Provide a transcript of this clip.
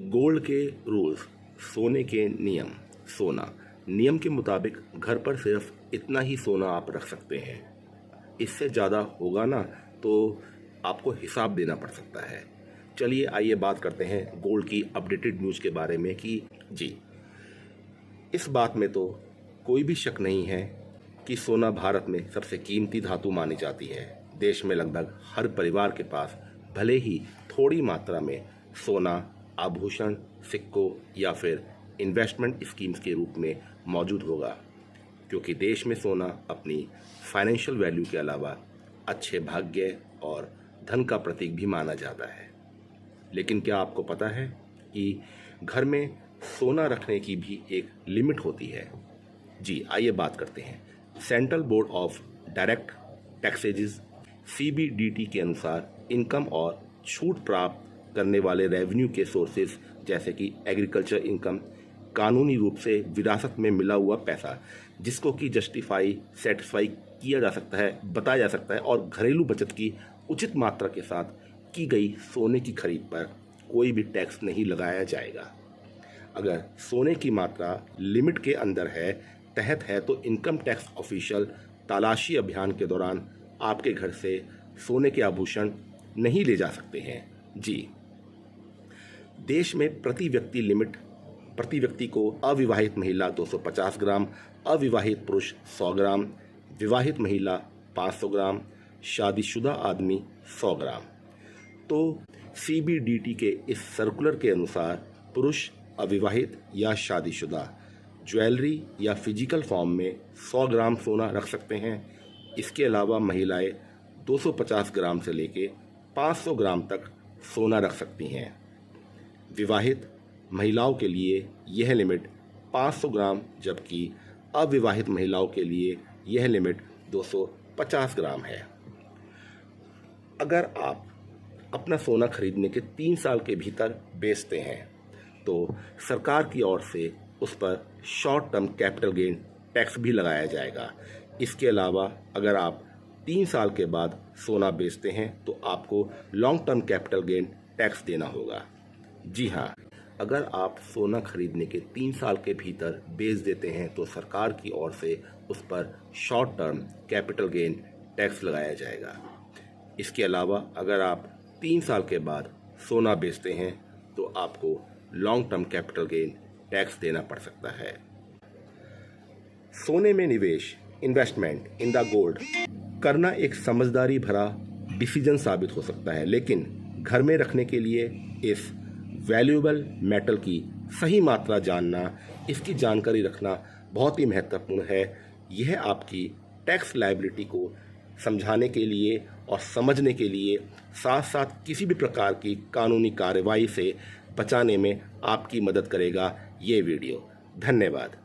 Gold के rules, सोने के नियम। सोना नियम के मुताबिक घर पर सिर्फ इतना ही सोना आप रख सकते हैं। इससे ज़्यादा होगा ना तो आपको हिसाब देना पड़ सकता है। चलिए आइए बात करते हैं गोल्ड की अपडेटेड न्यूज़ के बारे में कि जी, इस बात में तो कोई भी शक नहीं है कि सोना भारत में सबसे कीमती धातु मानी जाती है। देश में लगभग हर परिवार के पास भले ही थोड़ी मात्रा में सोना आभूषण, सिक्कों या फिर इन्वेस्टमेंट स्कीम्स के रूप में मौजूद होगा, क्योंकि देश में सोना अपनी फाइनेंशियल वैल्यू के अलावा अच्छे भाग्य और धन का प्रतीक भी माना जाता है। लेकिन क्या आपको पता है कि घर में सोना रखने की भी एक लिमिट होती है? जी, आइए बात करते हैं। Central board of direct taxes CBDT के अनुसार इनकम और छूट प्राप्त करने वाले रेवेन्यू के सोर्सेज जैसे कि एग्रीकल्चर इनकम, कानूनी रूप से विरासत में मिला हुआ पैसा जिसको कि सेटिस्फाई किया जा सकता है, बताया जा सकता है, और घरेलू बचत की उचित मात्रा के साथ की गई सोने की खरीद पर कोई भी टैक्स नहीं लगाया जाएगा। अगर सोने की मात्रा लिमिट के अंदर है, तहत है, तो इनकम टैक्स ऑफिशियल तलाशी अभियान के दौरान आपके घर से सोने के आभूषण नहीं ले जा सकते हैं। जी, देश में प्रति व्यक्ति को अविवाहित महिला 250 ग्राम, अविवाहित पुरुष 100 ग्राम, विवाहित महिला 500 ग्राम, शादीशुदा आदमी 100 ग्राम। तो CBDT के इस सर्कुलर के अनुसार पुरुष अविवाहित या शादीशुदा ज्वेलरी या फिजिकल फॉर्म में 100 ग्राम सोना रख सकते हैं। इसके अलावा महिलाएं 250 ग्राम से लेके 500 ग्राम तक सोना रख सकती हैं। विवाहित महिलाओं के लिए यह लिमिट 500 ग्राम, जबकि अविवाहित महिलाओं के लिए यह लिमिट 250 ग्राम है। अगर आप अपना सोना खरीदने के 3 साल के भीतर बेचते हैं तो सरकार की ओर से उस पर short term capital gain tax भी लगाया जाएगा। इसके अलावा अगर आप 3 साल के बाद सोना बेचते हैं तो आपको long term capital gain tax देना होगा। जी हाँ, अगर आप सोना खरीदने के 3 साल के भीतर बेच देते हैं तो सरकार की ओर से उस पर short term capital gain tax लगाया जाएगा। इसके अलावा अगर आप 3 साल के बाद सोना बेचते हैं तो आपको long term capital gain tax देना पड़ सकता है। सोने में निवेश, इन्वेस्टमेंट इन द गोल्ड करना एक समझदारी भरा डिसीजन साबित हो सकता है, लेकिन घर में रखने के लिए इस वैल्यूएबल मेटल की सही मात्रा जानना, इसकी जानकारी रखना बहुत ही महत्वपूर्ण है। यह आपकी टैक्स लायबिलिटी को समझाने के लिए और समझने के लिए, साथ साथ किसी भी प्रकार की कानूनी कार्रवाई से बचाने में आपकी मदद करेगा ये वीडियो। धन्यवाद।